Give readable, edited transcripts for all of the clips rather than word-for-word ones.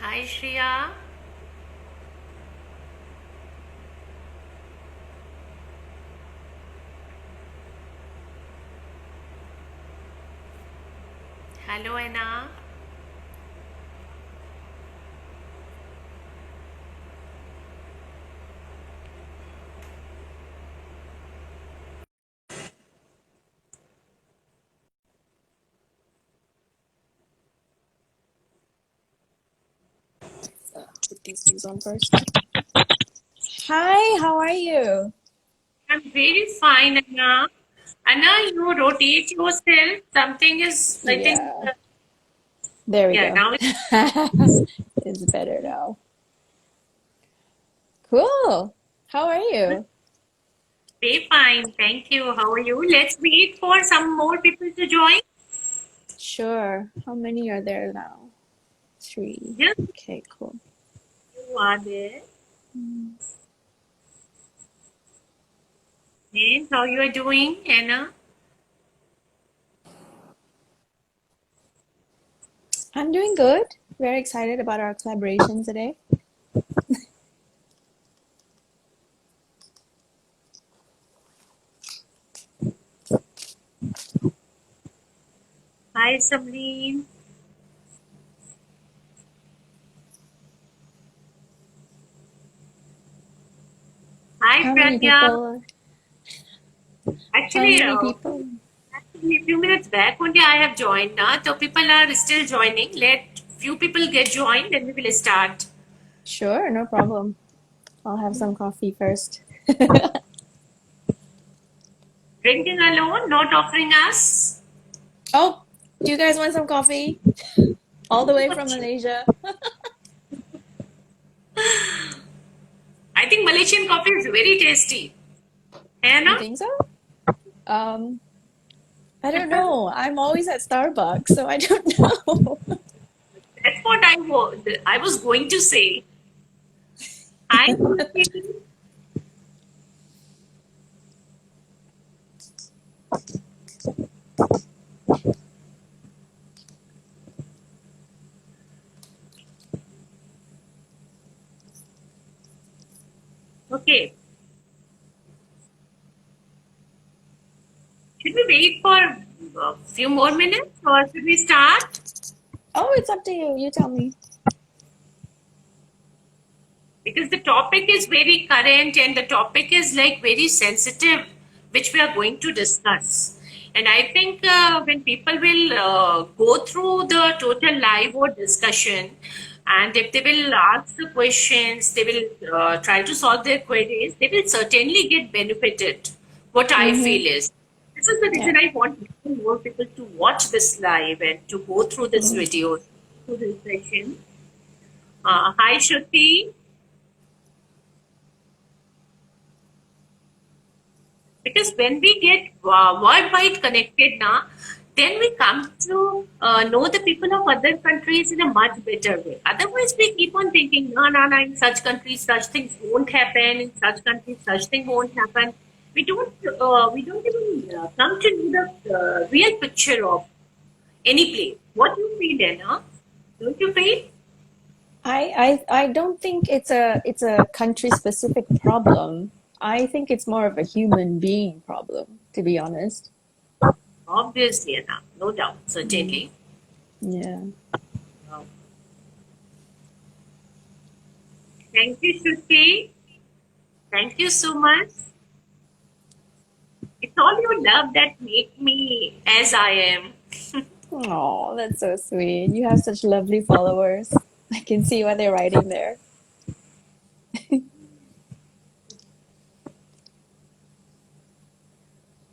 Hi Shreya. Hello Anna. Put these things on first. Hi, how are you? I'm very fine Anna. Anna, you rotate yourself. Something is, I think, Yeah, there we yeah, go. now it's It's better now. Cool. How are you? very fine. Thank you. How are you? Let's wait for some more people to join. Sure. How many are there now? Three. Just Okay, cool. you are there. And how you are doing, Anna? I'm doing good. Very excited about our collaboration today. Hi Samreen. Hi How many Pragya. people? How Actually, many people? actually, a few minutes back only I have joined now, so people are still joining. Let few people get joined, then we will start. Sure, no problem. I'll have some coffee first. Drinking alone, not offering us. Oh, do you guys want some coffee? All the way from Malaysia? I think Malaysian coffee is very tasty. है You ना? think so? Um, I don't know. I'm always at Starbucks, so I don't know. That's what I was going to say. Hi, Sushi. Okay, should we wait for a few more minutes or should we start? Oh, it's up to you. You tell me. Because the topic is very current and the topic is like very sensitive, which we are going to discuss. And I think when people will go through the total live or discussion, and if they will ask the questions, they will try to solve their queries, they will certainly get benefited. What I Mm-hmm. feel is this is the Yeah. reason I want more people to watch this live and to go through this Mm. video, through this session. Hi, Shruti. Because when we get worldwide connected now, then we come to know the people of other countries in a much better way. Otherwise, we keep on thinking, no, no, no, in such countries, such things won't happen. In such countries, such thing won't happen. We don't even come to know the real picture of any place. What do you feel, Anna? Don't you feel? I don't think it's a country specific problem. I think it's more of a human being problem, to be honest. Obviously, Anna, no doubt, Mm. certainly. Yeah. Uh, Thank you, Shruti. Thank you so much. It's all your love that make me as I am. Oh, that's so sweet. You have such lovely followers. I can see what they're writing there.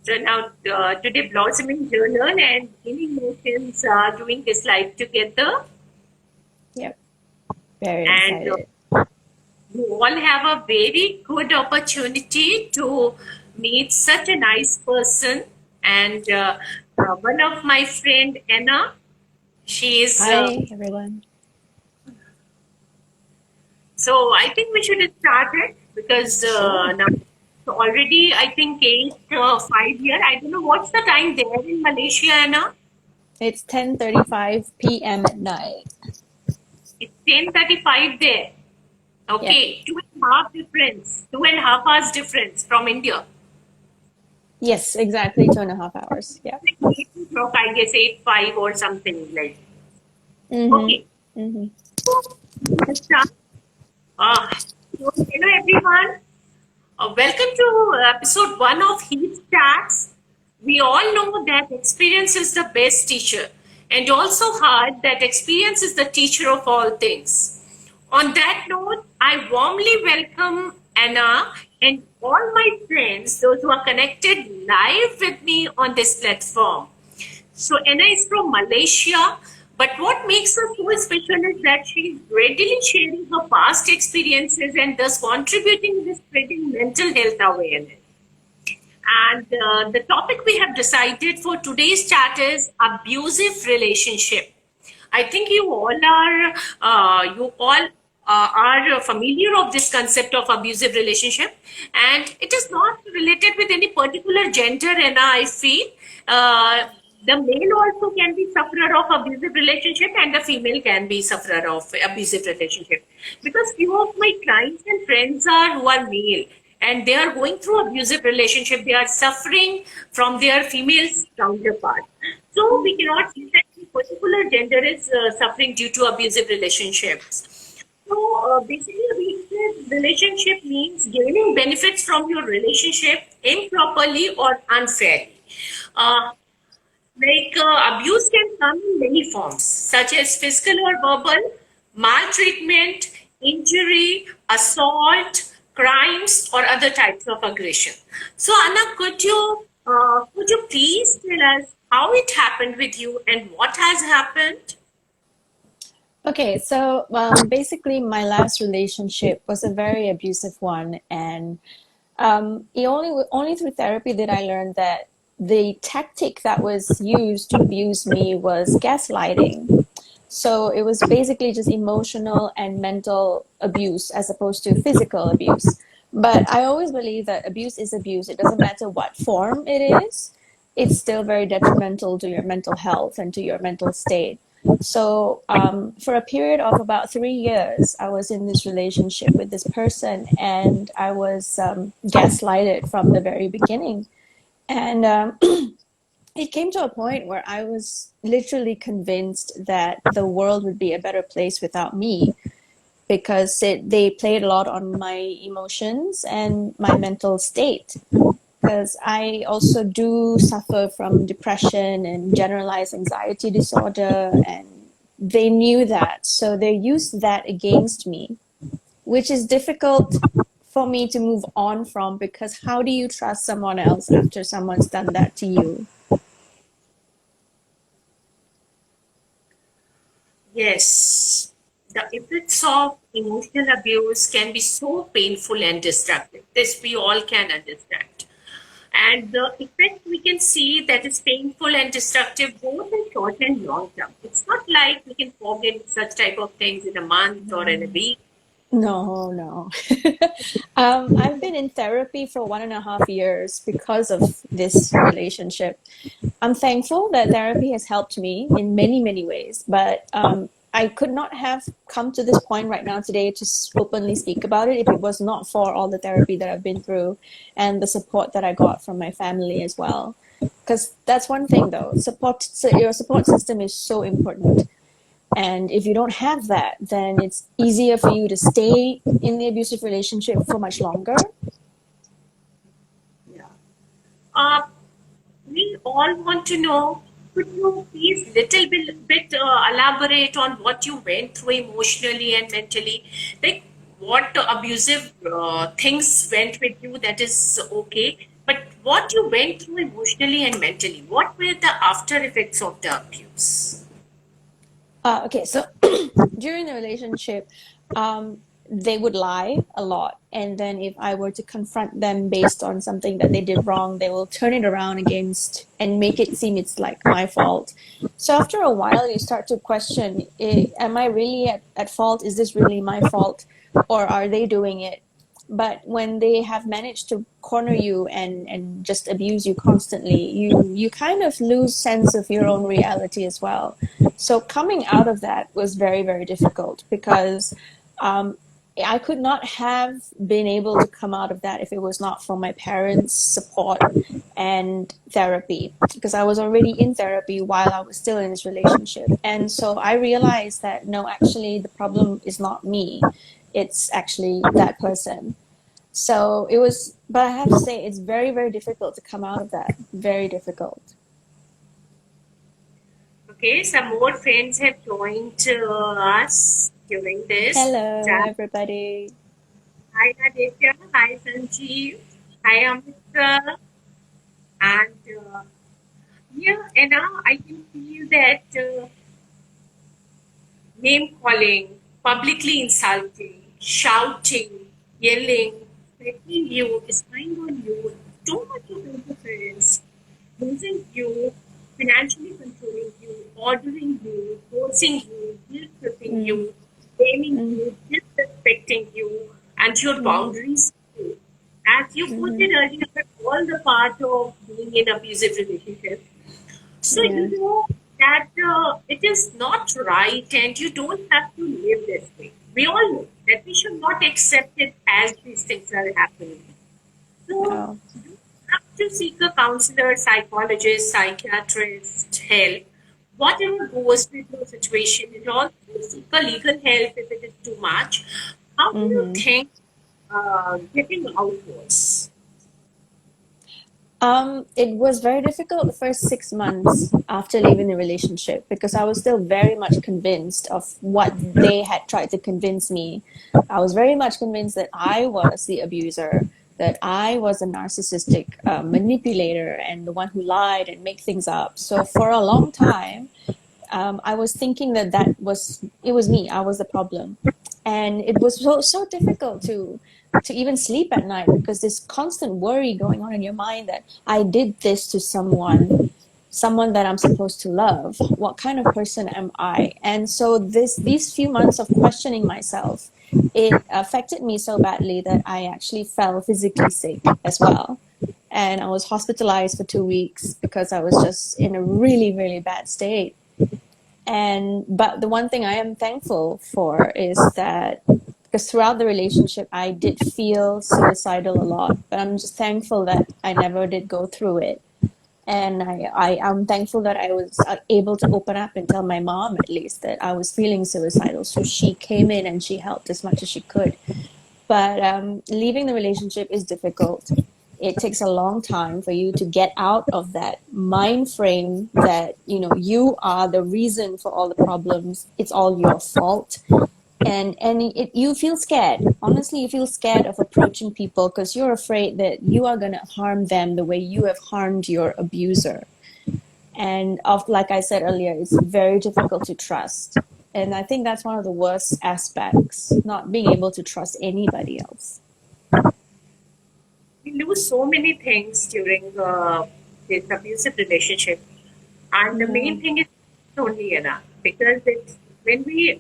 So now today Blossoming Journal and Healing Motions are doing this live together, Yep. Very and excited. you all have a very good opportunity to meet such a nice person. And one of my friend Anna, she is. Hi, everyone. So I think we should start it because Sure. now it's already I think 8:05 here. I don't know what's the time there in Malaysia, Anna. It's 10:35 p.m. at night. It's 10:35 there. Okay, 2.5 hours difference from India. Yes, exactly 2.5 hours. Yeah. 8 o'clock, I guess 8:05 or something like. Mm-hmm. Okay, Mm-hmm. so let's start. Uh, so, hello everyone. Welcome to episode 1 of Heahts Chats. We all know that experience is the best teacher, and also heard that experience is the teacher of all things. On that note, I warmly welcome Anna and all my friends, those who are connected live with me on this platform. So Anna is from Malaysia, but what makes her so special is that she is readily sharing her past experiences and thus contributing to spreading mental health awareness. And the topic we have decided for today's chat is abusive relationship. I think you all are familiar of this concept of abusive relationship, and it is not related with any particular gender. And I feel uh, the male also can be sufferer of abusive relationship, and the female can be sufferer of abusive relationship. Because few of my clients and friends are who are male, and they are going through abusive relationship. They are suffering from their female counterpart. So we cannot say that a particular gender is suffering due to abusive relationships. So basically, abusive relationship means gaining benefits from your relationship improperly or unfairly. Uh, Abuse can come in many forms, such as physical or verbal, maltreatment, injury, assault, crimes, or other types of aggression. So, Anna, could you please tell us how it happened with you and what has happened? Okay, so basically, my last relationship was a very abusive one, and it only through therapy did I learn that the tactic that was used to abuse me was gaslighting. So it was basically just emotional and mental abuse as opposed to physical abuse. But I always believe that abuse is abuse. It doesn't matter what form it is, it's still very detrimental to your mental health and to your mental state. So, for a period of about 3 years, I was in this relationship with this person, and I was gaslighted from the very beginning. And it came to a point where I was literally convinced that the world would be a better place without me because they played a lot on my emotions and my mental state. Because I also do suffer from depression and generalized anxiety disorder, and they knew that. So they used that against me, which is difficult for me to move on from because how do you trust someone else after someone's done that to you? Yes, the effects of emotional abuse can be so painful and destructive. This we all can understand. And the effect we can see that is painful and destructive both in short and long term. It's not like we can forget such type of things in a month or in a week. No, no. I've been in therapy for 1.5 years because of this relationship. I'm thankful that therapy has helped me in many, many ways, but I could not have come to this point right now today to openly speak about it if it was not for all the therapy that I've been through and the support that I got from my family as well. Because that's one thing though, your support system is so important. And if you don't have that, then it's easier for you to stay in the abusive relationship for much longer. Yeah. Uh, we all want to know, could you please little bit elaborate on what you went through emotionally and mentally? Like what abusive things went with you, that is okay. But what you went through emotionally and mentally, what were the after effects of the abuse? Okay, so during the relationship, they would lie a lot. And then if I were to confront them based on something that they did wrong, they will turn it around against and make it seem it's like my fault. So after a while, you start to question, am I really at fault? Is this really my fault? Or are they doing it? But when they have managed to corner you and just abuse you constantly, you kind of lose sense of your own reality as well. So coming out of that was very, very difficult because um, I could not have been able to come out of that if it was not for my parents' support and therapy, because I was already in therapy while I was still in this relationship. And so I realized that no, actually, the problem is not me, it's actually that person. So it was, but I have to say, it's very, very difficult to come out of that. Very difficult. Okay, some more friends have joined us during this Hello, chat. everybody. Hi Aditya, hi Sanjeev, hi Amrita, and yeah, and now I can feel that name calling, publicly insulting, shouting, yelling, threatening you, spying on you, too much of interference, losing you, financially controlling you, ordering you, forcing you, guilt tripping Mm, you, blaming mm, you, disrespecting you, and your mm, boundaries too. As you put mm, it earlier, all the part of being in abusive relationship. So yeah. you know that it is not right, and you don't have to live this way. We all know that we should not accept it as these things are happening. So Oh. you have to seek a counselor, psychologist, psychiatrist help. Whatever goes with your situation, and also seek a legal help if it is too much. How do you Mm-hmm. think getting out was? It was very difficult the first 6 months after leaving the relationship because I was still very much convinced of what they had tried to convince me. I was very much convinced that I was the abuser, that I was a narcissistic manipulator and the one who lied and make things up. So for a long time, I was thinking that it was me. I was the problem, and it was so difficult to even sleep at night because this constant worry going on in your mind that I did this to someone that I'm supposed to love. What kind of person am I? And so these few months of questioning myself, it affected me so badly that I actually fell physically sick as well. And I was hospitalized for 2 weeks because I was just in a really, really bad state. And but the one thing I am thankful for is that because throughout the relationship I did feel suicidal a lot, but I'm just thankful that I never did go through it. And I am thankful that I was able to open up and tell my mom at least that I was feeling suicidal. So she came in and she helped as much as she could. But leaving the relationship is difficult. It takes a long time for you to get out of that mind frame that you are the reason for all the problems. It's all your fault, and you feel scared. Honestly, you feel scared of approaching people because you're afraid that you are going to harm them the way you have harmed your abuser. And of like I said earlier, it's very difficult to trust. And I think that's one of the worst aspects, not being able to trust anybody else. We lose so many things during this abusive relationship. And the Yeah. main thing is only enough because it's when we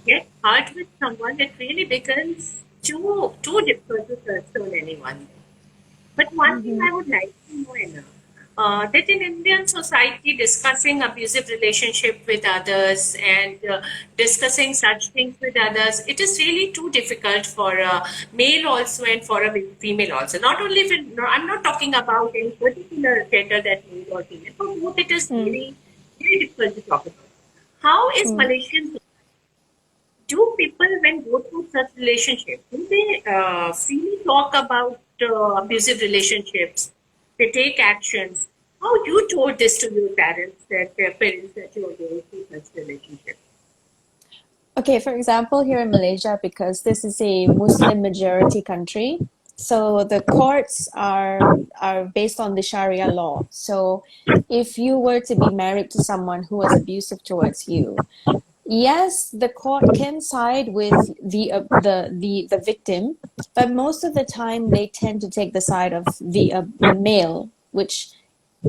get hurt with someone, it really becomes too difficult to trust on anyone. But one thing Mm-hmm. I would like to know, Anna, that in Indian society, discussing abusive relationship with others and discussing such things with others, it is really too difficult for a male also and for a female also. Not only for, no, I'm not talking about any particular gender that male or female. For both, it is Mm, very, very difficult to talk about. How is mm. Malaysian, do people when go through such relationships, do they freely talk about abusive relationships? They take actions. How you told this to your parents that you are going through such relationship? Okay, for example, here in Malaysia, because this is a Muslim majority country, so the courts are based on the Sharia law. So if you were to be married to someone who was abusive towards you, yes, the court can side with the victim, but most of the time they tend to take the side of the male, which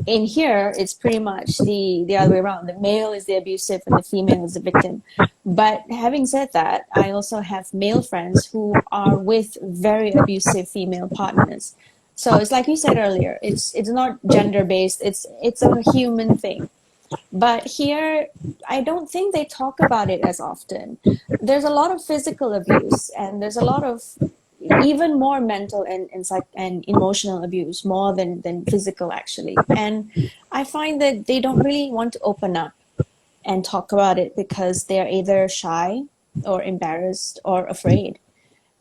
in here it's pretty much the other way around. The male is the abusive and the female is the victim. But having said that, I also have male friends who are with very abusive female partners. So it's like you said earlier, it's not gender based, it's a human thing. But here, I don't think they talk about it as often. There's a lot of physical abuse, and there's a lot of even more mental and emotional abuse, more than physical, actually. And I find that they don't really want to open up and talk about it because they're either shy or embarrassed or afraid.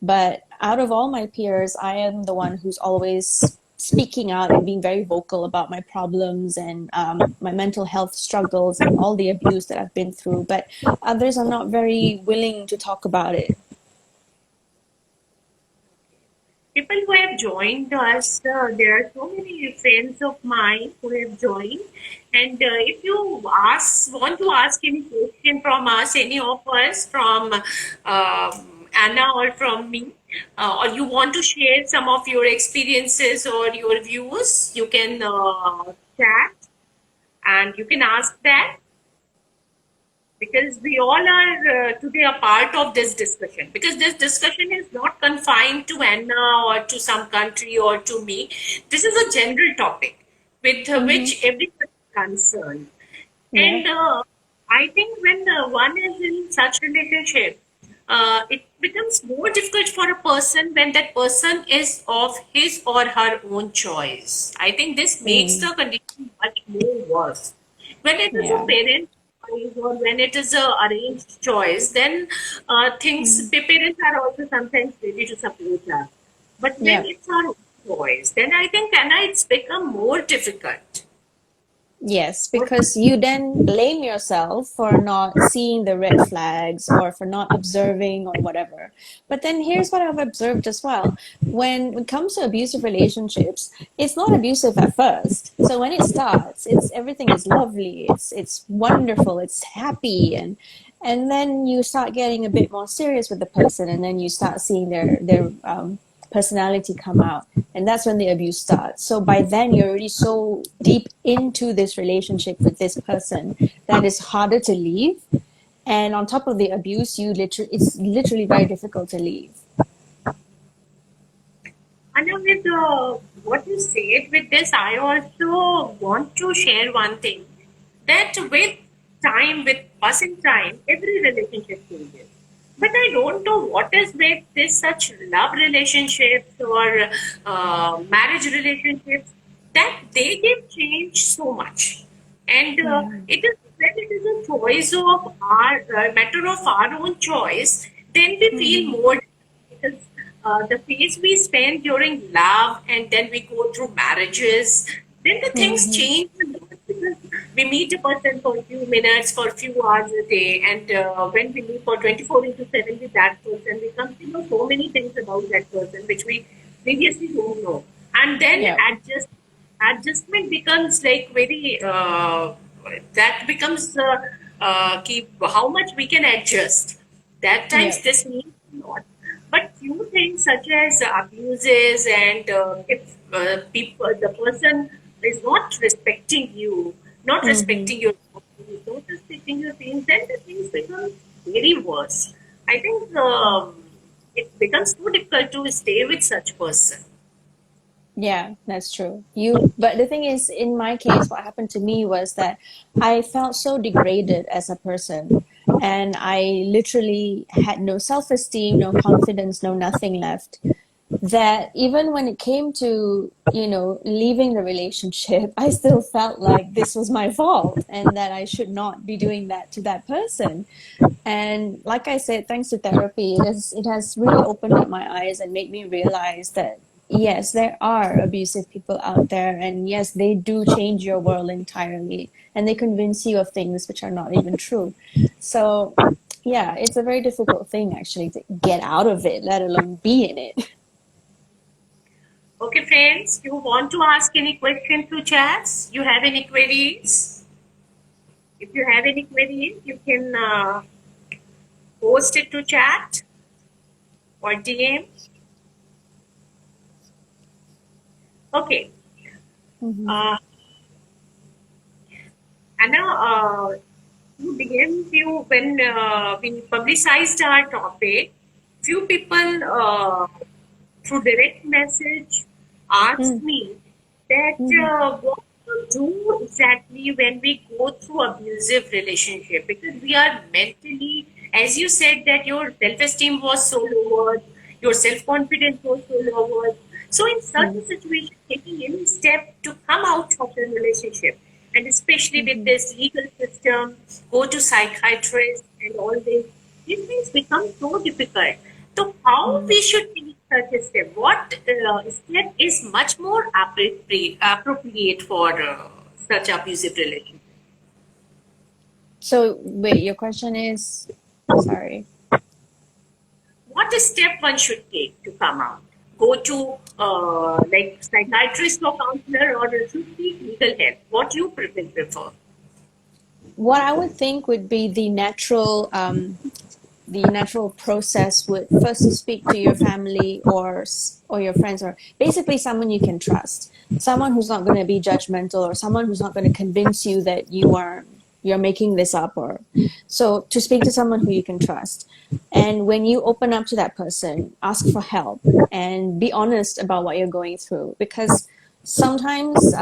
But out of all my peers, I am the one who's always speaking out and being very vocal about my problems and my mental health struggles and all the abuse that I've been through. But others are not very willing to talk about it. People who have joined us, there are so many friends of mine who have joined. And if you want to ask any question from us, any of us, from Anna or from me, or you want to share some of your experiences or your views, you can chat and you can ask that, because we all are today a part of this discussion, because this discussion is not confined to Anna or to some country or to me. This is a general topic with Mm-hmm. which everyone is concerned. Yeah. And I think when one is in such relationship, it becomes more difficult for a person when that person is of his or her own choice. I think this makes Mm. the condition much more worse. When it is a Yeah. parent choice or when it is a arranged choice, then Mm. parents are also sometimes ready to support us. But when Yeah. it's our own choice, then I think Anna, it's become more difficult. Yes, because you then blame yourself for not seeing the red flags or for not observing or whatever. But then here's what I've observed as well. When it comes to abusive relationships, it's not abusive at first. So when it starts, it's everything is lovely, it's wonderful, it's happy, and then you start getting a bit more serious with the person, and then you start seeing their personality come out, and that's when the abuse starts. So by then you're already so deep into this relationship with this person that it's harder to leave, and on top of the abuse, it's literally very difficult to leave. And with what you said with this, I also want to share one thing, that with time, with passing time, every relationship changes. But I don't know what is with this such love relationships or marriage relationships, that they get changed so much. And Yeah. it is when it is a choice of our matter of our own choice, then we feel Mm-hmm. more, because the phase we spend during love and then we go through marriages, then the things Mm-hmm. change a lot, because we meet a person for a few minutes, for a few hours a day, and when we meet for 24 into 7 with that person, we come to know so many things about that person which we previously don't know. And then Yeah. adjustment becomes like very, that becomes keep how much we can adjust. That Yeah. times this means a lot. But few things such as abuses and if the person is not respecting you, not Mm-hmm. respecting your boundaries, not respecting your things, then the things become very worse. I think it becomes so difficult to stay with such person. Yeah, that's true. But the thing is, in my case, what happened to me was that I felt so degraded as a person, and I literally had no self-esteem, no confidence, no nothing left. That even when it came to, leaving the relationship, I still felt like this was my fault and that I should not be doing that to that person. And like I said, thanks to therapy, it has really opened up my eyes and made me realize that yes, there are abusive people out there, and yes, they do change your world entirely, and they convince you of things which are not even true. So yeah, it's a very difficult thing actually to get out of it, let alone be in it. Okay, friends, you want to ask any question to chats? You have any queries? If you have any queries, you can post it to chat or DM. Okay. Hmm. Uh, Anna, to begin, when we publicized our topic, few people through direct message asked Mm. me that Hmm. what to do exactly when we go through abusive relationship? Because we are mentally, as you said, that your self-esteem was so lowered, your self-confidence was so lowered. So in such a situation, taking any step to come out of the relationship, and especially with this legal system, go to psychiatrists and all this, these things become so difficult. So how we should take such a step? What step is much more appropriate for such abusive relationship? So wait, your question is, sorry. What step one should take to come out? Go to like psychiatrist or counselor, or should seek legal help? What you prefer? What I would think would be the natural process would first to speak to your family or your friends, or basically someone you can trust, someone who's not going to be judgmental, or someone who's not going to convince you that you're making this up. Or so to speak to someone who you can trust, and when you open up to that person, ask for help and be honest about what you're going through, because sometimes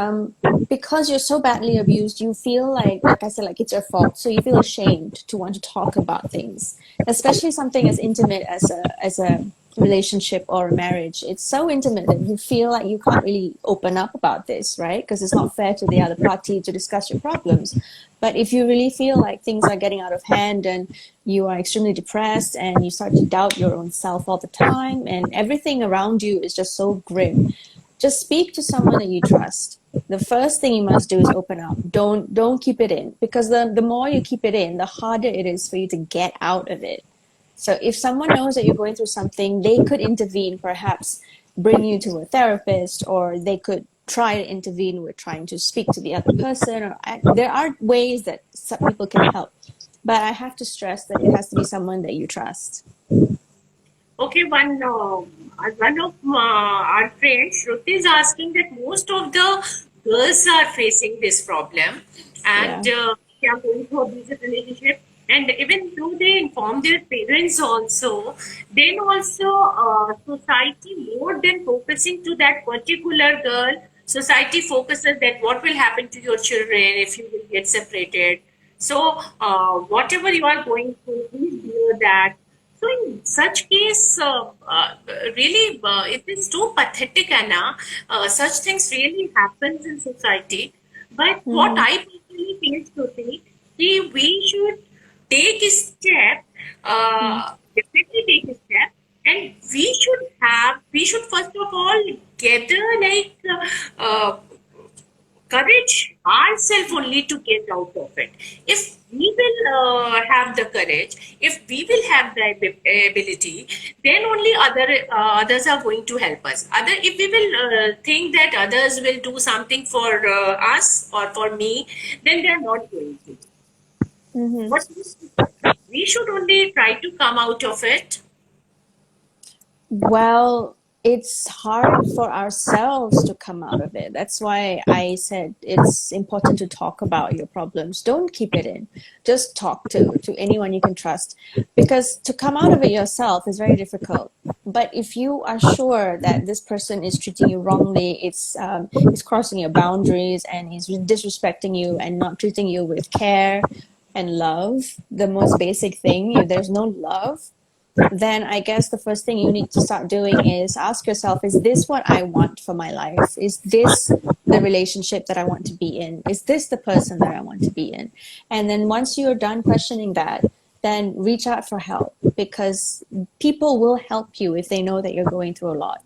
because you're so badly abused, you feel like I said, like it's your fault, so you feel ashamed to want to talk about things, especially something as intimate as a relationship or a marriage. It's so intimate that you feel like you can't really open up about this, right? Because it's not fair to the other party to discuss your problems. But if you really feel like things are getting out of hand and you are extremely depressed and you start to doubt your own self all the time and everything around you is just so grim, just speak to someone that you trust. The first thing you must do is open up. Don't keep it in, because the more you keep it in, the harder it is for you to get out of it. So if someone knows that you're going through something, they could intervene, perhaps bring you to a therapist, or they could try to intervene with trying to speak to the other person. Or there are ways that some people can help, but I have to stress that it has to be someone that you trust. Okay, one of our friends, Shruti, is asking that most of the girls are facing this problem, and Yeah. they are going through abusive relationship. And even though they inform their parents also, then also society, more than focusing to that particular girl, society focuses that what will happen to your children if you will get separated. So whatever you are going through, please bear that. So in such case, really, it is too pathetic, Anna. Such things really happens in society. But what Mm-hmm. I personally feel, Shruti, we should take a step, definitely take a step, and we should first of all gather like courage ourselves only to get out of it. If we will have the courage, if we will have the ability, then only others are going to help us. Other, if we will think that others will do something for us or for me, then they are not going to. Mm-hmm. What we should only try to come out of it. Well, it's hard for ourselves to come out of it. That's why I said it's important to talk about your problems. Don't keep it in. Just talk to anyone you can trust. Because to come out of it yourself is very difficult. But if you are sure that this person is treating you wrongly, it's crossing your boundaries and is disrespecting you and not treating you with care and love, the most basic thing, if there's no love, then I guess the first thing you need to start doing is ask yourself, is this what I want for my life? Is this the relationship that I want to be in? Is this the person that I want to be in? And then once you're done questioning that, then reach out for help, because people will help you if they know that you're going through a lot.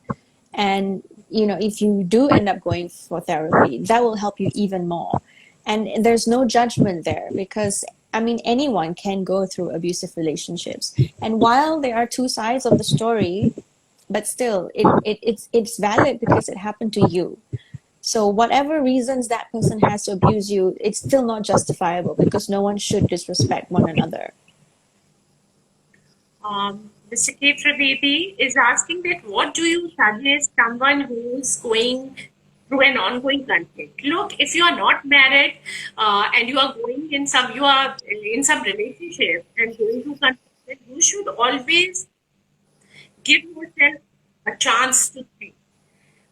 And if you do end up going for therapy, that will help you even more. And there's no judgment there, because I mean, anyone can go through abusive relationships. And while there are two sides of the story, but still, it's valid because it happened to you. So whatever reasons that person has to abuse you, it's still not justifiable, because no one should disrespect one another. Mr. Ketra Baby is asking that what do you suggest someone who's going through an ongoing conflict? Look, if you are not married and you are in some relationship and going through conflict, you should always give yourself a chance to think.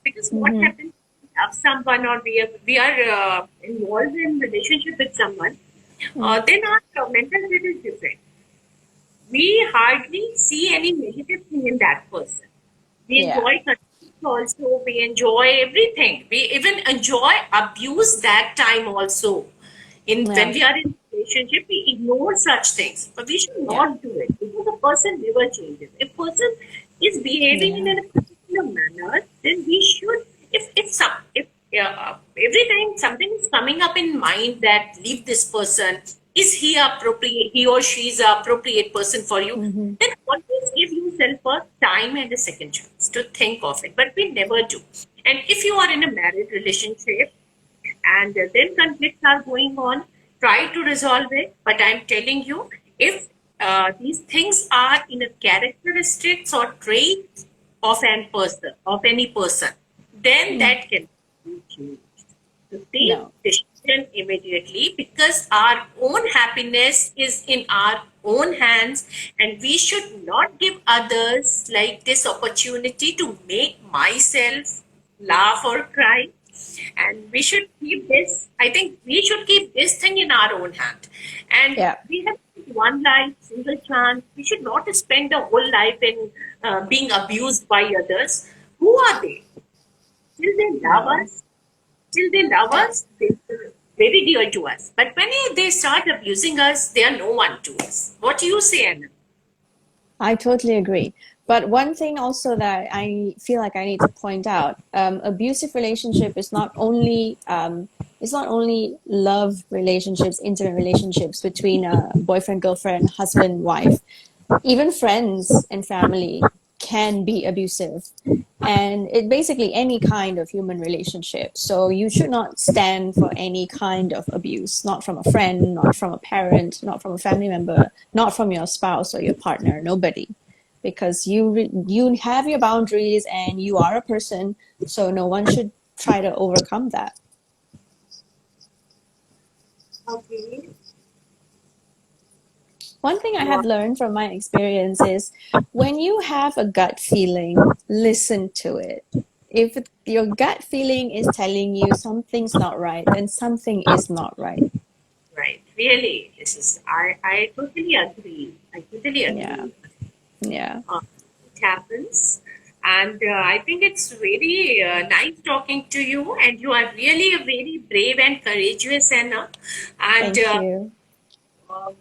Because what Mm-hmm. happens in love someone or we are involved in relationship with someone, Mm. then our mental state is different. We hardly see any negative thing in that person. We Yeah. enjoy conflict also. We enjoy everything. We even enjoy abuse that time also. In when Yeah. we are in relationship, we ignore such things, but we should Yeah. not do it because the person never changes. If person is behaving in Yeah. a particular manner, then we should. If every time something is coming up in mind that leave this person, is he appropriate? He or she is a appropriate person for you? Hmm. Then always give yourself a time and a second chance to think of it. But we never do. And if you are in a married relationship and then conflicts are going on, try to resolve it. But I'm telling you, if these things are in a characteristics or traits of an person, of any person, then Mm. that can be changed. To take No. decision immediately, because our own happiness is in our own hands, and we should not give others like this opportunity to make myself laugh or cry. And we should keep this, I think we should keep this thing in our own hand. And Yeah. we have one life, single chance. We should not spend the whole life in being abused by others. Who are they? Till they love No. us, till they love Yeah. us, they are very dear to us. But when they start abusing us, they are no one to us. What do you say, Anna? I totally agree. But one thing also that I feel like I need to point out, abusive relationship is not only it's not only love relationships, intimate relationships between a boyfriend, girlfriend, husband, wife. Even friends and family can be abusive. And it basically any kind of human relationship. So you should not stand for any kind of abuse, not from a friend, not from a parent, not from a family member, not from your spouse or your partner, nobody. Because you have your boundaries and you are a person, so no one should try to overcome that. Okay. One thing I Wow. have learned from my experience is when you have a gut feeling, listen to it. If your gut feeling is telling you something's not right, then something is not right. Right. Really, this is, I totally agree. I totally Yeah. agree. Yeah. It happens. And I think it's very nice talking to you, and you are really a very brave and courageous, Anna. And Thank you.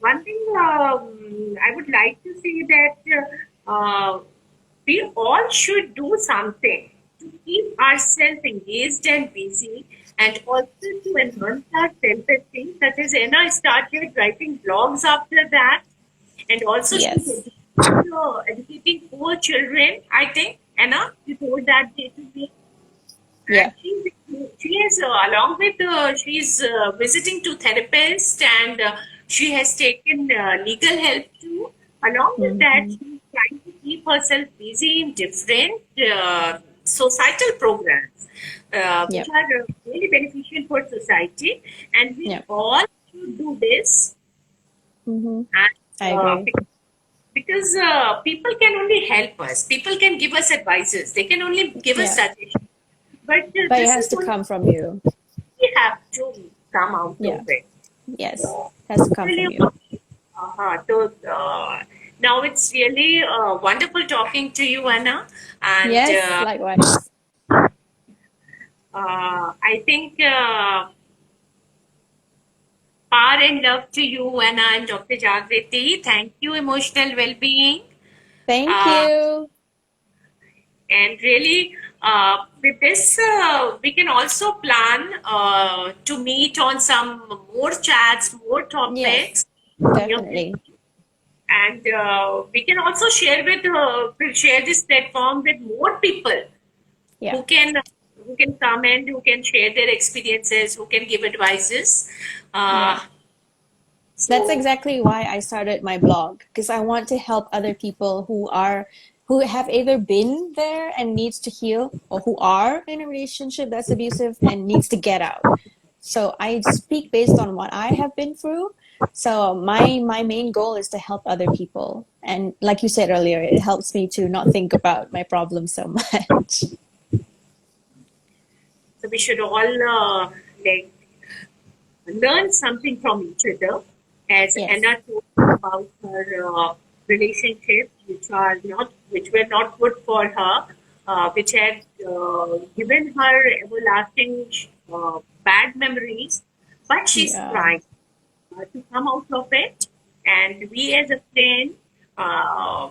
one thing I would like to say that we all should do something to keep ourselves engaged and busy, and also to enhance our self-esteem. Such as Anna started writing blogs after that, and also she's Yes. educating poor children. I think Anna, you told that day to me, Yeah. and she is along with she's visiting to therapists, and she has taken legal help too. Along with that, Hmm. she's trying to keep herself busy in different societal programs, which Yep. are really beneficial for society, and we Yep. all should do this. Hmm. I And agree. because people can only help us, people can give us advices, they can only give us Yeah. suggestions, but But it this has is to only come from you. we have to come out Yeah. of it. Yes. So, It has to come really, from you. so, now it's really wonderful talking to you, Anna, and Yes, likewise. I think power and love to you, Anna and Dr. Jagriti. Thank you, emotional well-being. Thank Uh, you. And really, with this, we can also plan to meet on some more chats, more Yes, topics. Near definitely. future. And we can also share with we'll share this platform with more people Yeah. who can who can come and who can share their experiences, who can give advices. Yeah. Uh, That's so exactly why I started my blog because I want to help other people who have either been there and needs to heal or who are in a relationship that's abusive and needs to get out. So I speak based on what I have been through. So my main goal is to help other people. And like you said earlier, it helps me to not think about my problems so much. So we should all like learn something from each other. As Yes. Anna told about her relationships, which were not good for her, which had given her everlasting bad memories, but she's Yeah. trying to come out of it. And we as a friend,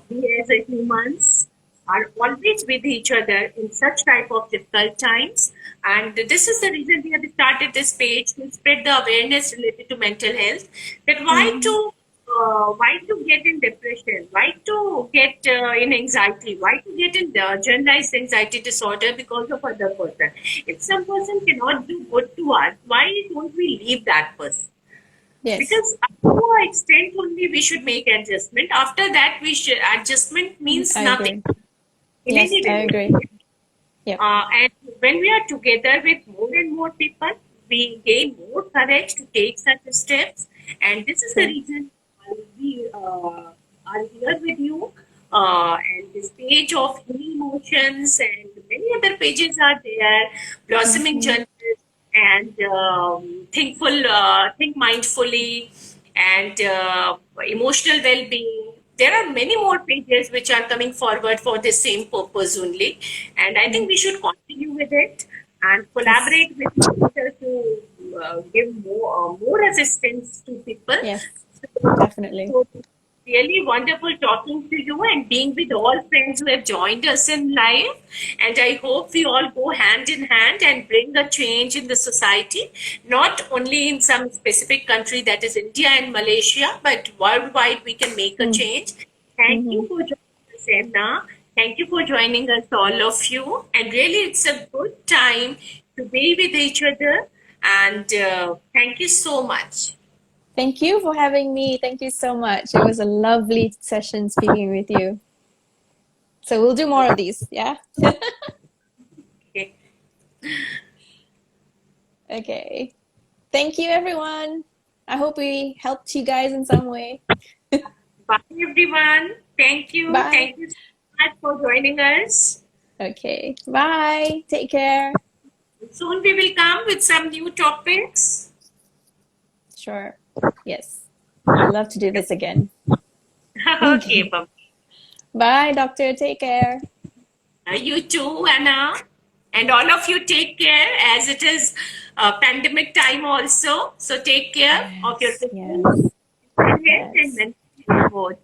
we as a humans are always with each other in such type of difficult times. And this is the reason we have started this page to spread the awareness related to mental health. That why to get in depression, why to get in anxiety, why to get in generalized anxiety disorder because of other person. If some person cannot do good to us, why don't we leave that person? Yes. Because up to an extent only we should make adjustment. After that, we should adjustment means I nothing agree. in Yes, any I agree. relationship. Yep. And when we are together with more and more people, we gain more courage to take such steps. And this is the True. reason why we are here with you. And this page of healing emotions and many other pages are there, blossoming Mm-hmm. journals and think mindfully and emotional well-being. There are many more pages which are coming forward for the same purpose only, and I think we should continue with it and Yes. collaborate with each other to give more assistance to people. Yes. So, Definitely. so really wonderful talking to you and being with all friends who have joined us in live. And I hope we all go hand in hand and bring a change in the society, not only in some specific country that is India and Malaysia, but worldwide we can make a change. Thank you Mm-hmm. for joining us, Emna. Thank you for joining us, all of you. And really, it's a good time to be with each other. And thank you so much. Thank you for having me. Thank you so much. It was a lovely session speaking with you. So we'll do more of these. Yeah. Okay. Okay. Thank you, everyone. I hope we helped you guys in some way. Bye, everyone. Thank you. Bye. Thank you so much for joining us. Okay. Bye. Take care. Soon we will come with some new topics. Sure. Yes. I'd love to do this again. Okay, Okay. bye. Bye, doctor. Take care. You too, Anna. And all of you take care as it is pandemic time also. So take care of your Yes. physical Yes. health and Yes. mental health both.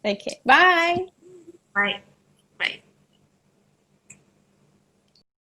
Okay. Bye. Bye.